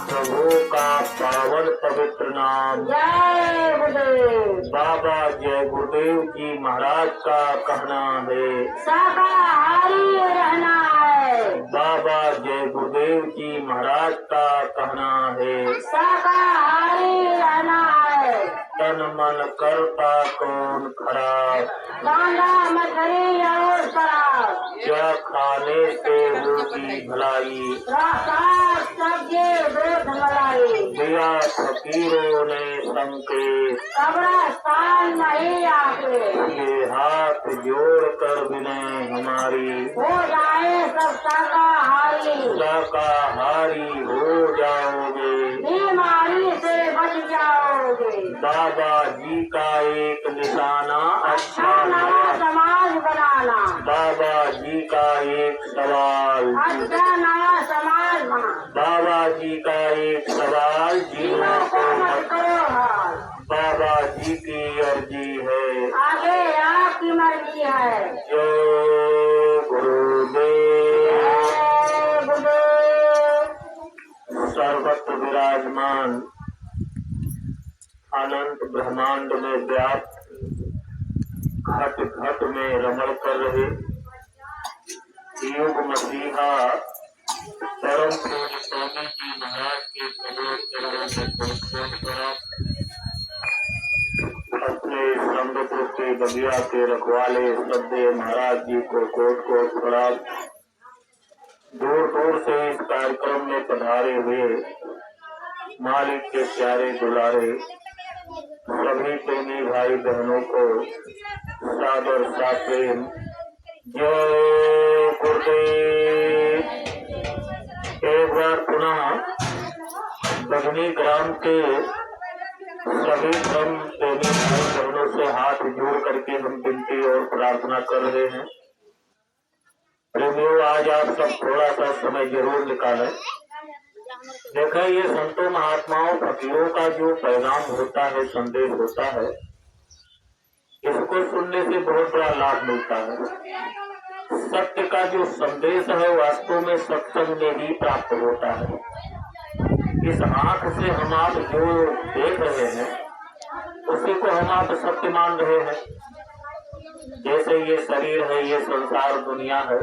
प्रभु का पावन पवित्र नाम। जय गुरुदेव। बाबा जय गुरुदेव जी महाराज का कहना है शाकाहारी रहना है। बाबा जय गुरुदेव जी महाराज का कहना है शाकाहारी रहना है। तन मन करता कौन खराब, कांदा मछली और शराब, क्या खाने से होगी भलाई, साग सब्जी दूध मलाई, दिया फकीरों ने संकेत, कब्रिस्तान नहीं आके ये हाथ जोड़ कर विनय हमारी, हो जाए सब शाकाहारी, शाकाहारी हो जाओगे, बीमारी से बच जाओगे। बाबा जी का एक निशाना अच्छा नया है, समाज बनाना, बाबा जी का एक सवाल, अच्छा नया समाज बना, बाबा जी का एक सवाल जीवों जीवों को को मत मत, करो हाल, बाबा जी की अर्जी है, आगे आपकी मर्जी है। जय गुरुदेव। जय गुरुदेव। सर्वत्र विराजमान अनंत ब्रह्मांड में व्याप्त घट घट में रमण कर रहे युग मसीहा परम पूज्य स्वामी जी महाराज के करोड़ चरणों में पहुंच करा अपने संगतों के बगिया के रखवाले श्रद्धेय महाराज जी को कोट कोट प्रणाम। दूर दूर से इस कार्यक्रम में पधारे हुए मालिक के प्यारे दुलारे सभी प्रेमी भाई बहनों को सादर सा प्रेम जय गुरुदेव। एक बार पुनः बगनी ग्राम के सभी धर्म प्रेमी भाई बहनों से हाथ जोड़ करके हम विनती और प्रार्थना कर रहे हैं। प्रेमियों, आज आप सब थोड़ा सा समय जरूर निकालें। देखा, ये संतों महात्माओं फकीरों का जो पैगाम होता है, संदेश होता है, इसको सुनने से बहुत बड़ा लाभ मिलता है। सत्य का जो संदेश है वास्तव में सत्संग में ही प्राप्त होता है। इस आंख से हम आप जो देख रहे हैं उसी को हम आप सत्य मान रहे हैं। जैसे ये शरीर है, ये संसार दुनिया है,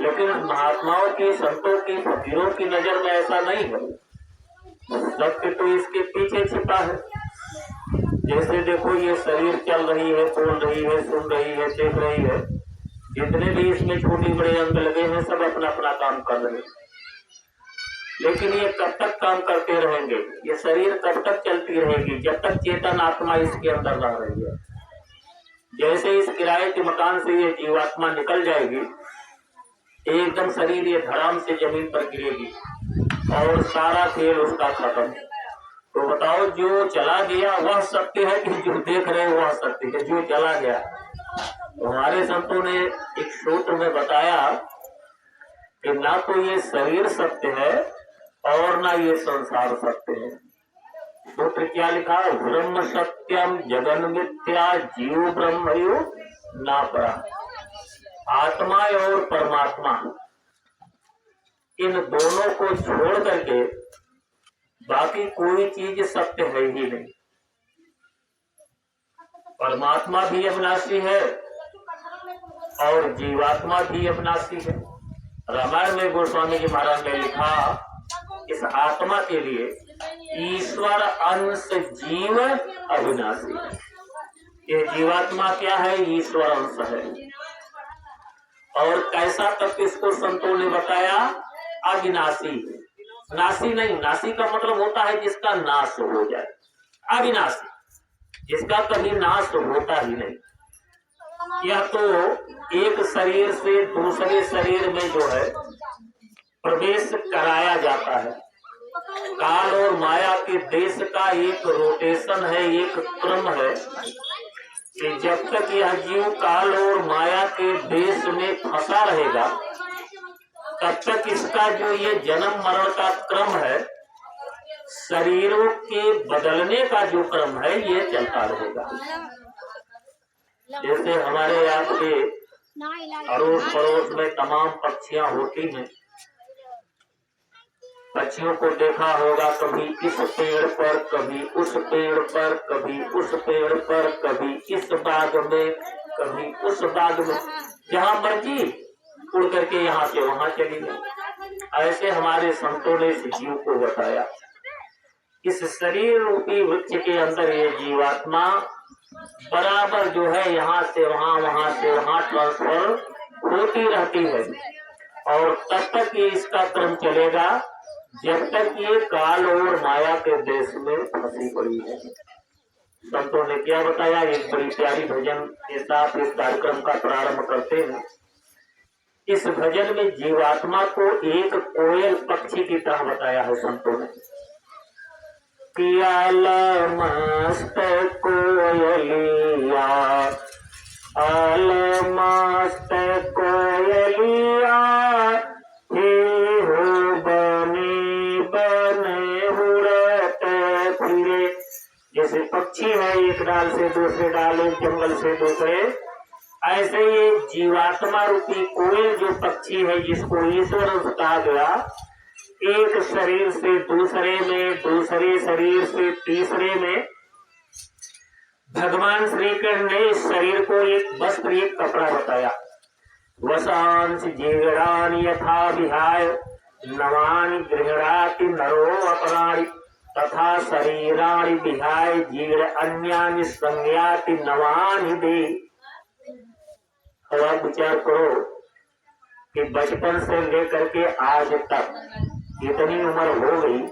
लेकिन महात्माओं की, संतों की, फकीरों की नजर में ऐसा नहीं है। सत्य तो इसके पीछे छिपा है। जैसे देखो, ये शरीर चल रही है, बोल रही है, सुन रही है, देख रही है, जितने भी इसमें छोटे बड़े अंग लगे हैं सब अपना अपना काम कर रहे हैं। लेकिन ये कब तक काम करते रहेंगे? ये शरीर कब तक चलती रहेगी? जब तक चेतन आत्मा इसके अंदर रह रही है। जैसे इस किराए के मकान से ये जीवात्मा निकल जाएगी, एकदम शरीर ये धड़ाम से जमीन पर गिरेगी और सारा खेल उसका खत्म। तो बताओ, जो चला गया वह सत्य है कि जो देख रहे हैं वह सत्य है? जो चला गया। तो हमारे संतों ने एक सूत्र में बताया कि ना तो ये शरीर सत्य है और ना ये संसार सत्य है। सूत्र क्या लिखा? ब्रह्म सत्यम जगन मिथ्या जीव ब्रह्मयो ना परा। आत्मा और परमात्मा, इन दोनों को छोड़ करके बाकी कोई चीज सत्य है ही नहीं। परमात्मा भी अविनाशी है और जीवात्मा भी अविनाशी है। रामायण में गोस्वामी जी महाराज ने लिखा, इस आत्मा के लिए ईश्वर अंश जीव अविनाशी है। ये जीवात्मा क्या है? ईश्वर अंश है। और कैसा तक इसको संतों ने बताया? अविनाशी। नाशी नहीं, नाशी का मतलब होता है जिसका नाश हो जाए। अविनाशी, जिसका कभी नाश होता ही नहीं। यह तो एक शरीर से दूसरे शरीर में जो है प्रवेश कराया जाता है। काल और माया के देश का एक रोटेशन है, एक क्रम है कि जब तक यह जीव काल और माया के देश में फंसा रहेगा तब तक इसका जो ये जन्म मरण का क्रम है, शरीरों के बदलने का जो क्रम है, ये चलता रहेगा। जैसे हमारे यहाँ के अड़ोस पड़ोस में तमाम पक्षियां होती हैं, पक्षियों को देखा होगा, कभी इस पेड़ पर, कभी उस पेड़ पर, कभी उस पेड़ पर, कभी इस बाग में, कभी उस बाग में, जहाँ मर्जी उड़ करके यहाँ से वहां चली गई। ऐसे हमारे संतों ने इस जीव को बताया। इस शरीर रूपी वृक्ष के अंदर ये जीवात्मा बराबर जो है यहाँ से वहां, वहां से वहां ट्रांसफर होती रहती है। और तब तक ये इसका क्रम चलेगा जब तक ये काल और माया के देश में फंसी पड़ी है। संतों ने क्या बताया, एक बड़ी प्यारी भजन के साथ इस कार्यक्रम का प्रारंभ करते हैं। इस भजन में जीवात्मा को एक कोयल पक्षी की तरह बताया है संतों ने। पियाल मस्त कोयलिया, आल मस्त कोयलिया, हे हो बने बने उड़त फिरे। जैसे पक्षी है एक डाल से दूसरे डाल, एक जंगल से दूसरे, ऐसे ये जीवात्मा रूपी कोयल जो पक्षी है जिसको ईश्वर कहा गया, एक शरीर से दूसरे में, दूसरे शरीर से तीसरे में, भगवान श्री कृष्ण ने इस शरीर को एक वस्त्र, एक कपड़ा बताया। वसांस जीर्णानि यथा विहाय नवानि गृह्णाति नरो अपराणि, तथा शरीराणि विहाय जीर्ण अन्यानि संज्ञाति नवानि दे। अब आप विचार करो कि बचपन से लेकर के आज तक इतनी उम्र हो गई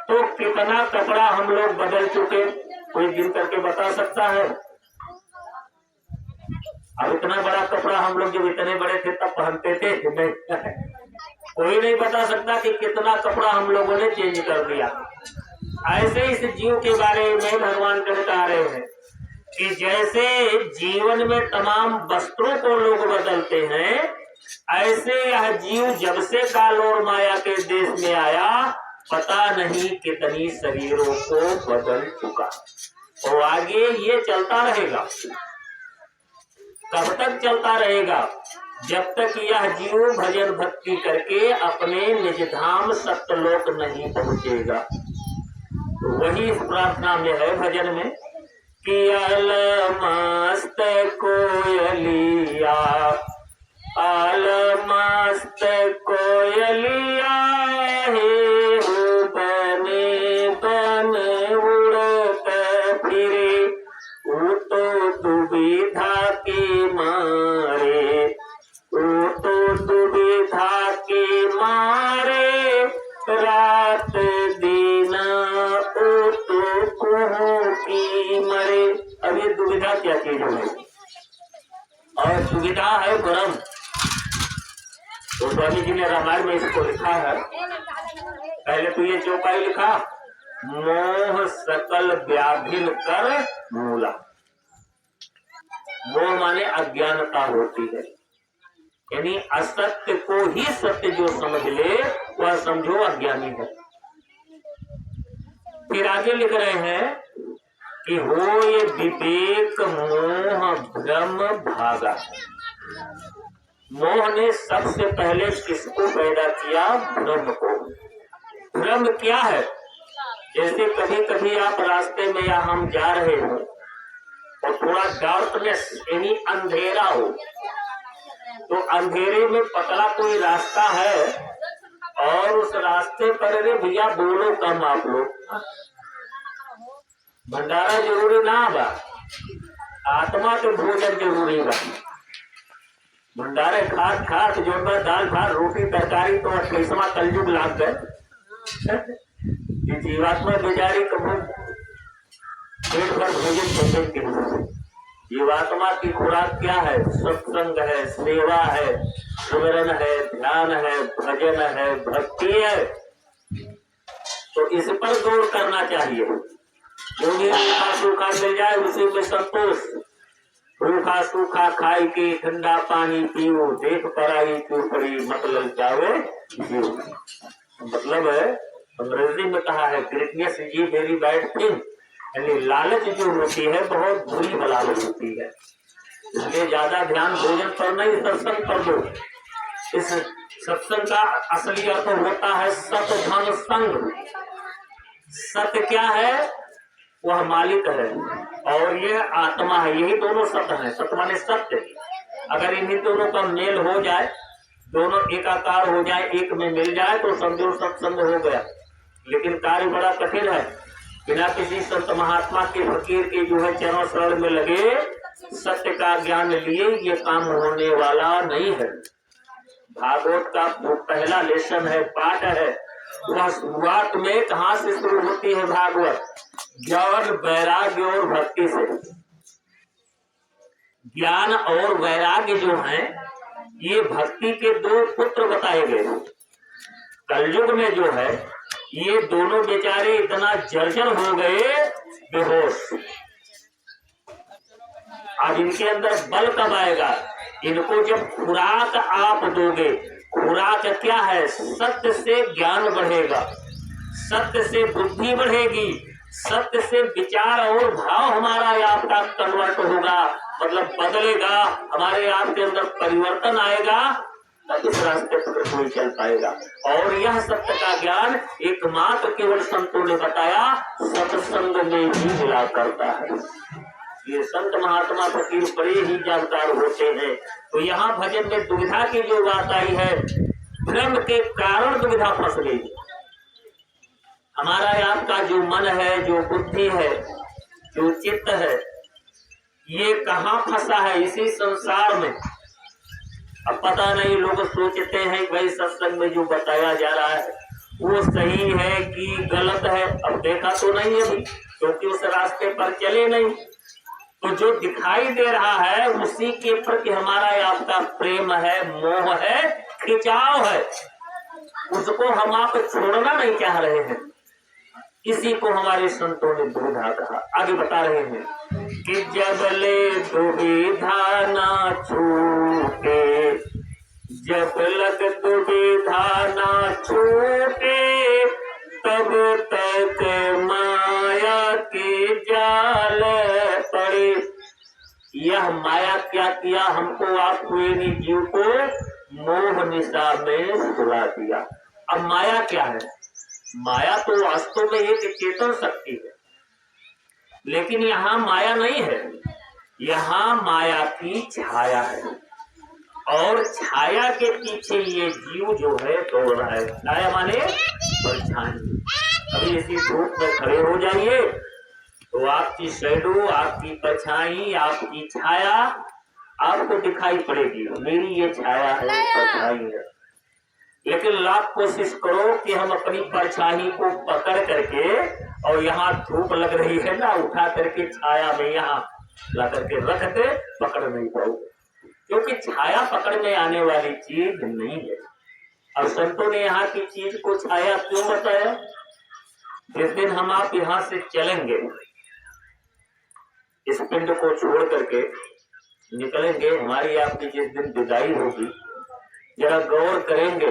तो कितना कपड़ा हम लोग बदल चुके, कोई गिन करके बता सकता है? अब इतना बड़ा कपड़ा हम लोग जब इतने बड़े थे तब पहनते थे, कोई नहीं बता सकता कि कितना कपड़ा हम लोगों ने चेंज कर दिया। ऐसे इस जीव के बारे में भगवान बता रहे हैं कि जैसे जीवन में तमाम वस्त्रों को लोग बदलते हैं, ऐसे यह जीव जब से काल और माया के देश में आया पता नहीं कितनी शरीरों को बदल चुका। और आगे ये चलता रहेगा। कब तक चलता रहेगा? जब तक यह जीव भजन भक्ति करके अपने निज धाम सत्यलोक नहीं पहुंचेगा। तो वही इस प्रार्थना में है भजन में कि अल मस्त कोयलिया, आल मस्त कोयलिया, हे हो बने बने उड़त फिरे, वो तो दुविधा के मारे, वो तो दुविधा के मारे, रात दिन ओ तो कुहू की मरे। अब ये दुविधा क्या चीज है? और दुविधा है भ्रम। तो स्वामी जी ने रामायण में इसको लिखा है। पहले तो ये चौपाई लिखा, मोह सकल व्याधिल कर मूला। मोह माने अज्ञानता होती है, यानी असत्य को ही सत्य जो समझ ले वह समझो अज्ञानी है। फिर आगे लिख रहे हैं कि हो ये विवेक मोह भ्रम भागा। मोह ने सबसे पहले किसको पैदा किया? भ्रम को। भ्रम क्या है? जैसे कभी कभी आप रास्ते में या हम जा रहे हो और थोड़ा डार्कनेस यानी अंधेरा हो, तो अंधेरे में पतला कोई रास्ता है और उस रास्ते पर अरे भैया बोलो कम आप लोग, भंडारा जरूरी ना बा, आत्मा के भोजन जरूरी बा। भंडारे खाट खाट जो दाल भात रोटी तरकारी तो 28वां कलयुग लाग गए। जीवात्मा बेचारी कभी पेट भर भोजन भोजन। जीवात्मा की खुराक क्या है? सत्संग है, सेवा है, सुमिरन है, ध्यान है, भजन है, भक्ति है। तो इस पर गौर करना चाहिए। जो भी रूखा सूखा मिल जाए उसी में संतोष। रूखा सूखा खाई के ठंडा पानी पियो, देख पराई क्यों पड़ी, मतलब चाहे जीव। मतलब है अंग्रेजी में कहा है greatness is very bad thing, यानी लालच जो होती है बहुत बुरी बलालच होती है। इसलिए ज्यादा ध्यान भोजन पर नहीं, सत्संग पर दो। इस सत्संग का असली अर्थ होता है सत धन संग। सत्य क्या है? वह मालिक है और यह आत्मा है। यही दोनों सत्य है। सत्य माने सत्य। अगर इन्हीं दोनों का मेल हो जाए, दोनों एकाकार हो जाए, एक में मिल जाए तो समझो सत्संग हो गया। लेकिन कार्य बड़ा कठिन है। बिना किसी संत महात्मा के फकीर के जो है चरण शरण में लगे सत्य का ज्ञान लिए ये काम होने वाला नहीं है। भागवत का जो पहला लेसन है, पाठ है, वह शुरुआत में कहाँ से शुरू होती है? भागवत ज्ञान वैराग्य और भक्ति से। ज्ञान और वैराग्य जो है ये भक्ति के दो पुत्र बताए गए। कलयुग में जो है ये दोनों बेचारे इतना जर्जर हो गए बेहोश। अब इनके अंदर बल कब आएगा? इनको जब खुराक आप दोगे। खुराक क्या है? सत्य से ज्ञान बढ़ेगा, सत्य से बुद्धि बढ़ेगी, सत्य से विचार और भाव हमारा आपका कन्वर्ट होगा, मतलब बदलेगा, हमारे आपके अंदर परिवर्तन आएगा, तब इस रास्ते पर कोई चल पाएगा। और यह सत्य का ज्ञान एकमात्र केवल संतों ने बताया सत्संग में ही मिला करता है। ये संत महात्मा फकीर बड़े ही जानकार होते हैं। तो यहाँ भजन में दुविधा की जो बात आई है, भ्रम के कारण दुविधा फंस गई। हमारा आपका जो मन है, जो बुद्धि है, जो चित्त है, ये कहाँ फंसा है? इसी संसार में। अब पता नहीं, लोग सोचते हैं भाई सत्संग में जो बताया जा रहा है वो सही है कि गलत है। अब देखा तो नहीं है अभी, क्योंकि उस रास्ते पर चले नहीं। तो जो दिखाई दे रहा है उसी के प्रति हमारा आपका प्रेम है, मोह है, खिंचाव है, उसको हम आप छोड़ना नहीं चाह रहे हैं। इसी को हमारे संतों ने दुविधा कहा। आगे बता रहे हैं कि जब ले दुविधा ना छूटे, जब लग दुविधा ना छूटे, तब तक माया के जाल पड़े। यह माया क्या किया? हमको आपको जीव को मोह निशा में सुला दिया। अब माया क्या है? माया तो वास्तव में एक चेतन शक्ति है, लेकिन यहाँ माया नहीं है, यहाँ माया की छाया है। और छाया के पीछे ये जीव जो है दौड़ रहा है। छाया माने परछाई। अभी इसी धूप में खड़े हो जाइए तो आपकी शैडो, आपकी परछाई, आपकी छाया आपको दिखाई पड़ेगी। मेरी ये छाया है, परछाई है। लेकिन लाख कोशिश करो कि हम अपनी परछाई को पकड़ करके, और यहाँ धूप लग रही है ना, उठा करके छाया में यहाँ ला करके रख दे, पकड़ नहीं पाओगे, क्योंकि छाया पकड़ में आने वाली चीज नहीं है। और संतों ने यहाँ की चीज को छाया क्यों बताया? जिस दिन हम आप यहाँ से चलेंगे, इस पिंड को छोड़ करके निकलेंगे, हमारी आपकी जिस दिन विदाई होगी, जरा गौर करेंगे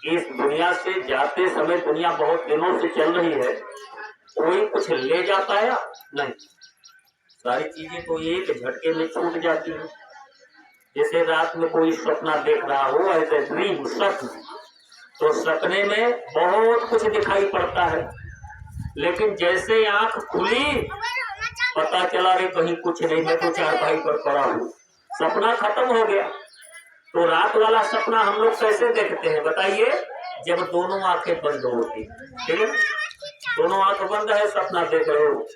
इस दुनिया से जाते समय दुनिया बहुत दिनों से चल रही है, कोई कुछ ले जा पाया? नहीं। सारी चीजें तो एक झटके में छूट जाती हैं। जैसे रात में कोई सपना देख रहा हो, ऐसे ड्रीम, स्वप्न, तो सपने में बहुत कुछ दिखाई पड़ता है, लेकिन जैसे आंख खुली पता चला रे कहीं कुछ नहीं, मैं तो चारपाई पर पड़ा हूँ, सपना खत्म हो गया। तो रात वाला सपना हम लोग कैसे देखते हैं बताइए? जब दोनों आंखें बंद होती, ठीक है, दोनों आंख बंद है, सपना देख रहे हो,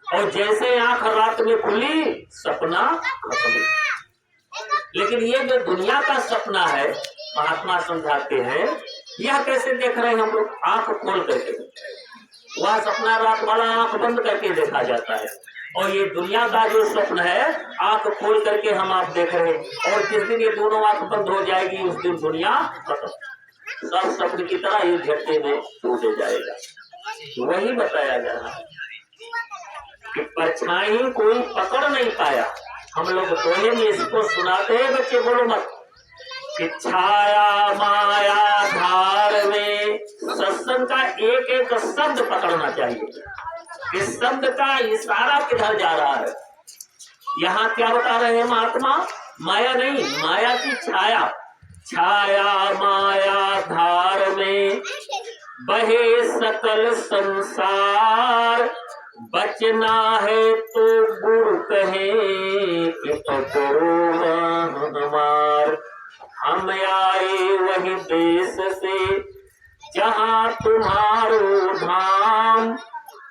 और जैसे आंख रात में खुली सपना खत्म। लेकिन ये जो दुनिया का सपना है, महात्मा समझाते हैं, यह कैसे देख रहे हैं हम लोग? आंख खोल करके। वह सपना रात वाला आंख बंद करके देखा जाता है, और ये दुनिया का जो स्वप्न है आंख खोल करके हम आप देख रहे हैं। और जिस दिन ये दोनों आंख बंद हो जाएगी उस दिन दुनिया खत्म, सब स्वप्न की तरह ये झटके में टूट जाएगा। वही बताया जा रहा है कि परछाई कोई पकड़ नहीं पाया। हम लोग दोहे में इसको सुनाते हैं, बच्चे बोलो मत, कि छाया माया धार में सत्संग का एक एक शब्द पकड़ना चाहिए। इस शब्द का इशारा किधर जा रहा है? यहाँ क्या बता रहे हैं महात्मा? माया नहीं, माया की छाया। छाया माया धार में बहे सकल संसार, बचना है तो गुरु कहे कि पकड़ो हमार। हम आए वही देश से जहाँ तुम्हारो धाम,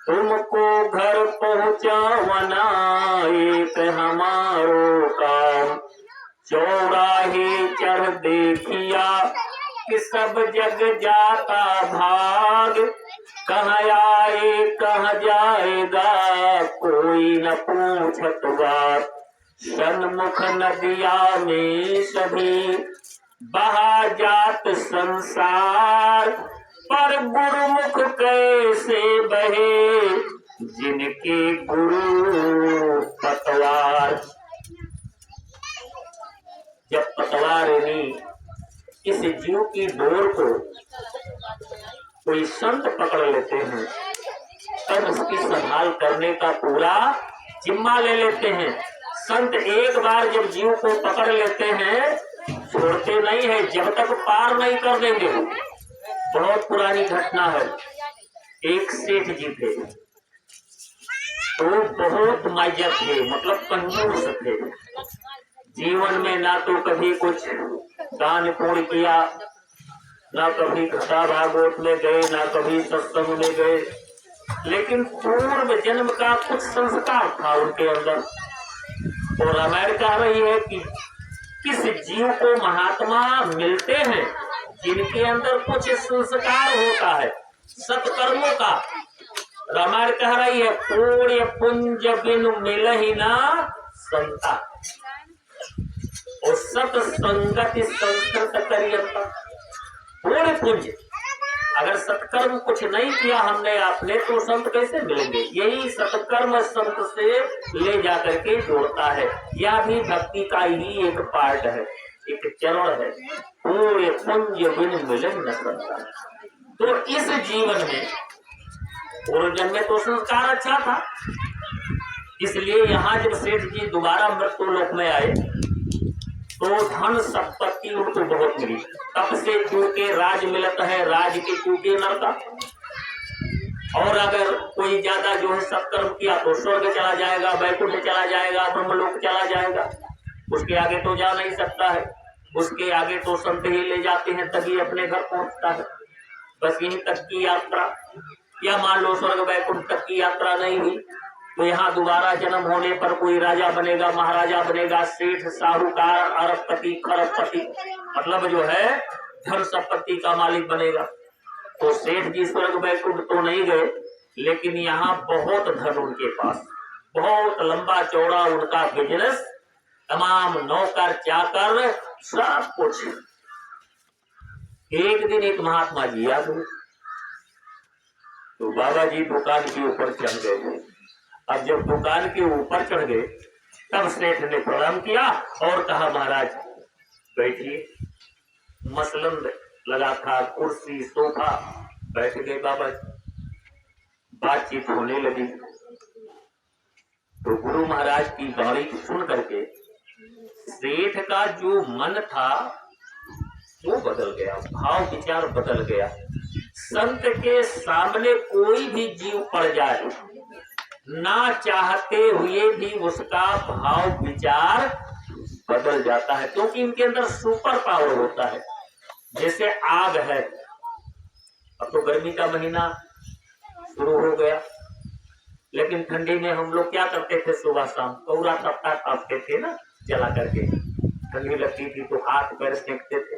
तुमको घर पहुँचावना एक हमारो काम। चौराहे चढ़ देखिया कि सब जग जाता भाग, कहाँ आए कहाँ जाएगा कोई न पूछत बात। सन्मुख नदिया में सभी बहा जात संसार, पर गुरुमुख कैसे बहे जिनके गुरु पतवार। जब पतवारिनी इस जीव की डोर को कोई संत पकड़ लेते हैं तब उसकी संभाल करने का पूरा जिम्मा ले लेते हैं। संत एक बार जब जीव को पकड़ लेते हैं छोड़ते नहीं है जब तक पार नहीं कर देंगे। बहुत पुरानी घटना है। एक सेठ जी थे तो बहुत माइजर थे, मतलब कंजूस थे। जीवन में ना तो कभी कुछ दान पुण्य किया, ना कभी कथा भागवत में गए, ना कभी सत्संग में गए, लेकिन पूर्व जन्म का कुछ संस्कार था उनके अंदर। और रामायण कह रही है कि किस जीव को महात्मा मिलते हैं जिनके अंदर कुछ संस्कार होता है सत्कर्मों का। रामायण कह रही है पुण्य पुंज बिन मिल ही ना संता, और सत्संगति संस्कृत करियता। पुण्य पुंज, अगर सत्कर्म कुछ नहीं किया हमने आपने तो संत कैसे मिलेंगे। यही सत्कर्म संत से ले जाकर के जोड़ता है। यह भी भक्ति का ही एक पार्ट है, एक चरण है। पुण्य पुंज बिन मिलन न संता। तो इस जीवन में पूर्व जन्म में तो संस्कार अच्छा था, इसलिए यहाँ जब सेठ जी दोबारा मृत्यु लोक में आए तो धन संपत्ति उनको बहुत मिली। तब से क्योंकि राज मिलता है, राज के क्योंकि नरका। और अगर कोई ज्यादा जो है सत्कर्म किया तो स्वर्ग चला जाएगा, वैकुंठ चला जाएगा, ब्रह्मलोक चला जाएगा। उसके आगे तो जा नहीं सकता है, उसके आगे तो संत ही ले जाते हैं तभी अपने घर पहुंचता है। बस यहीं तक की यात्रा, या मान लो स्वर्ग वैकुंठ तक की यात्रा नहीं हुई तो यहाँ दोबारा जन्म होने पर कोई राजा बनेगा, महाराजा बनेगा, सेठ, साहूकार, अरबपति, खरबपति, मतलब जो है धन संपत्ति का मालिक बनेगा। तो सेठ जी स्वर्ग वैकुंठ तो नहीं गए, लेकिन यहाँ बहुत धन उनके पास, बहुत लंबा चौड़ा उनका बिजनेस, तमाम नौकर चाकर सब कुछ। एक दिन एक महात्मा जी याद हुए तो बाबा जी दुकान के ऊपर चढ़ गए। अब जब दुकान के ऊपर चढ़ गए तब सेठ ने प्रणाम किया और कहा महाराज बैठिए। मसलन लगा था, कुर्सी सोफा, बैठ गए बाबा जी। बातचीत होने लगी तो गुरु महाराज की वाणी सुन करके सेठ का जो मन था वो बदल गया, भाव विचार बदल गया। संत के सामने कोई भी जीव पड़ जाए ना चाहते हुए भी उसका भाव विचार बदल जाता है, क्योंकि इनके अंदर सुपर पावर होता है। जैसे आग है, अब तो गर्मी का महीना शुरू हो गया, लेकिन ठंडी में हम लोग क्या करते थे, सुबह शाम कौरा तपता काटते थे ना जला करके। ठंडी लगती थी तो हाथ पैर सेकते थे।